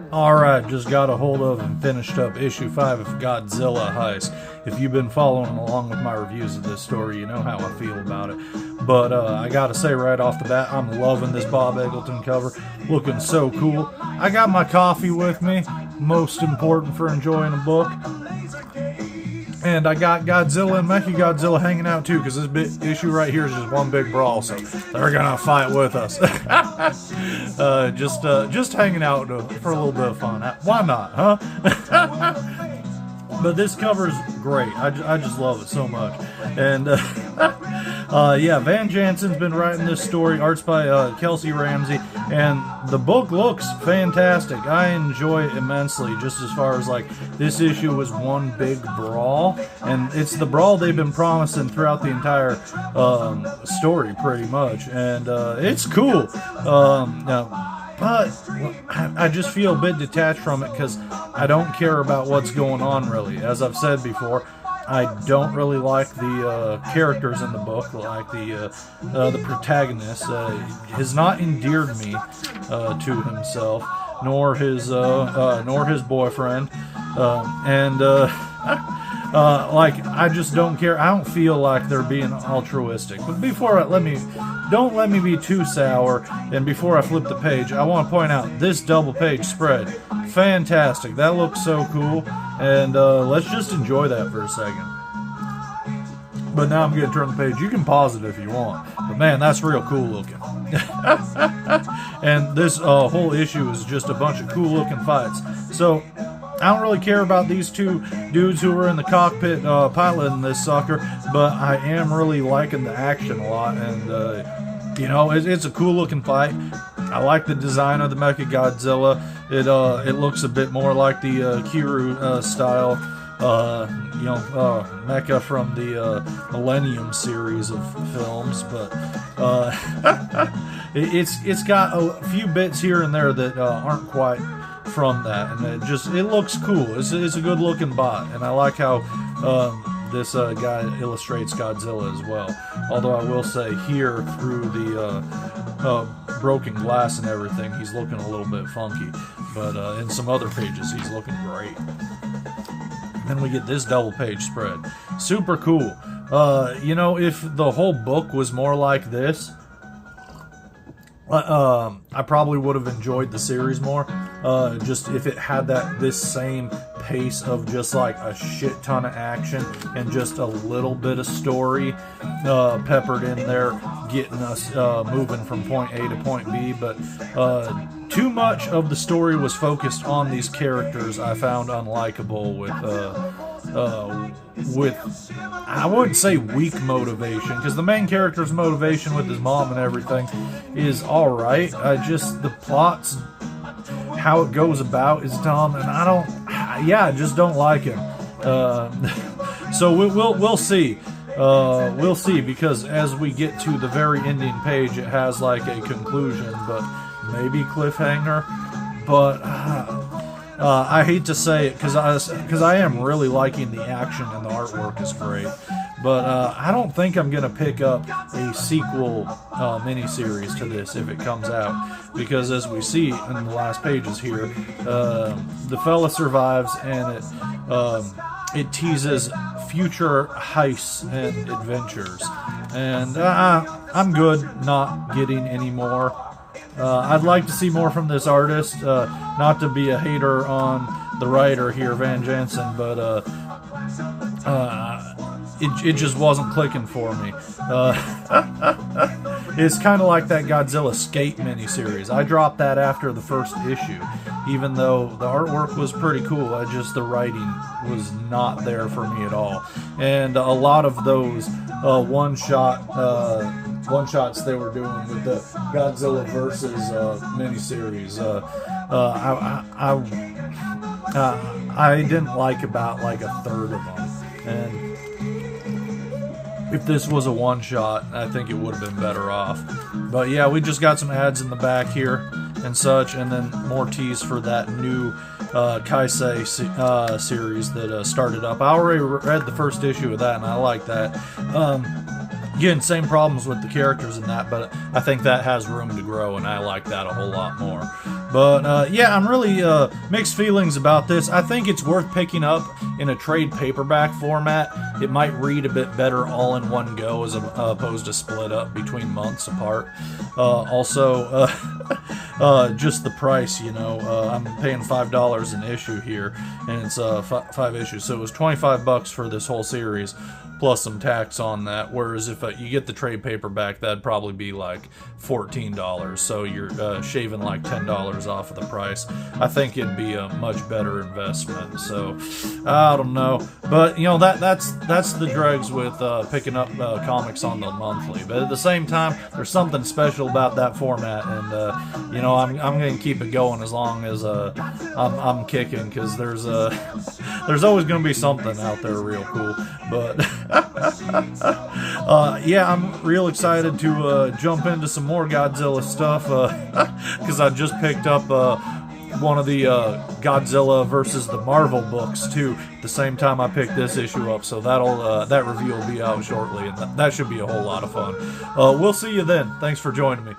Alright, just got a hold of and finished up issue 5 of Godzilla Heist. If you've been following along with my reviews of this story, you know how I feel about it. But I gotta say right off the bat, I'm loving this Bob Eggleton cover. Looking so cool. I got my coffee with me, most important for enjoying a book. And I got Godzilla and Mechagodzilla hanging out too, because this issue right here is just one big brawl, so they're gonna fight with us. Just hanging out for a little bit of fun. Why not, huh? But this cover's great. I just love it so much. And yeah, Van Jensen's been writing this story. Art's by Kelsey Ramsay, and the book looks fantastic. I enjoy it immensely. Just as far as like this issue was one big brawl, and it's the brawl they've been promising throughout the entire story, pretty much. And it's cool. But I just feel a bit detached from it because I don't care about what's going on, really. As I've said before, I don't really like the characters in the book, like the protagonist. Has not endeared me to himself, nor his boyfriend, like, I just don't care. I don't feel like they're being altruistic. But don't let me be too sour. And before I flip the page, I want to point out this double page spread, fantastic. That looks so cool. And let's just enjoy that for a second. But now I'm going to turn the page. You can pause it if you want. But man, that's real cool looking. And this whole issue is just a bunch of cool looking fights. So I don't really care about these two dudes who were in the cockpit piloting this sucker, but I am really liking the action a lot, and you know, it's a cool looking fight. I like the design of the Mechagodzilla. It looks a bit more like the Kiru style, mecha from the Millennium series of films, but it's got a few bits here and there that aren't quite from that, and it looks cool. It's a good looking bot, and I like how this guy illustrates Godzilla as well. Although I will say here, through the broken glass and everything, he's looking a little bit funky, but in some other pages he's looking great. Then we get this double page spread, super cool. You know, if the whole book was more like this, I probably would have enjoyed the series more. Just if it had this same pace of just like a shit ton of action and just a little bit of story peppered in there, getting us moving from point A to point B. But too much of the story was focused on these characters I found unlikable with I wouldn't say weak motivation, because the main character's motivation with his mom and everything is alright. The plot's how it goes about is dumb, and I just don't like him. So we'll see. We'll see, because as we get to the very ending page, it has like a conclusion, but maybe cliffhanger. But I hate to say it, because I am really liking the action and the artwork is great. But I don't think I'm going to pick up a sequel miniseries to this if it comes out, because as we see in the last pages here, the fella survives, and it teases future heists and adventures. And I'm good not getting any more. I'd like to see more from this artist, not to be a hater on the writer here, Van Jensen, but it just wasn't clicking for me. It's kind of like that Godzilla Skate miniseries. I dropped that after the first issue, even though the artwork was pretty cool. The writing was not there for me at all. And a lot of those one-shots they were doing with the Godzilla versus miniseries, I didn't like about like a third of them. And if this was a one-shot, I think it would have been better off. But yeah, we just got some ads in the back here and such, and then more tease for that new Kaisei series that started up. I already read the first issue of that, and I like that. Again, same problems with the characters in that, but I think that has room to grow, and I like that a whole lot more. But yeah, I'm really mixed feelings about this. I think it's worth picking up in a trade paperback format. It might read a bit better all in one go as opposed to split up between months apart. Also, just the price, you know, I'm paying $5 an issue here, and it's 5 issues, so it was $25 for this whole series, plus some tax on that, whereas if you get the trade paperback, that'd probably be like $14, so you're shaving like $10 off of the price. I think it'd be a much better investment, so I don't know, but you know, that's the dregs with picking up comics on the monthly, but at the same time, there's something special about that format, and you know, I'm gonna keep it going as long as I'm kicking, because there's always gonna be something out there real cool. But yeah, I'm real excited to jump into some more Godzilla stuff, because I just picked up one of the Godzilla versus the Marvel books too at the same time I picked this issue up, so that review will be out shortly, and that should be a whole lot of fun. We'll see you then. Thanks for joining me.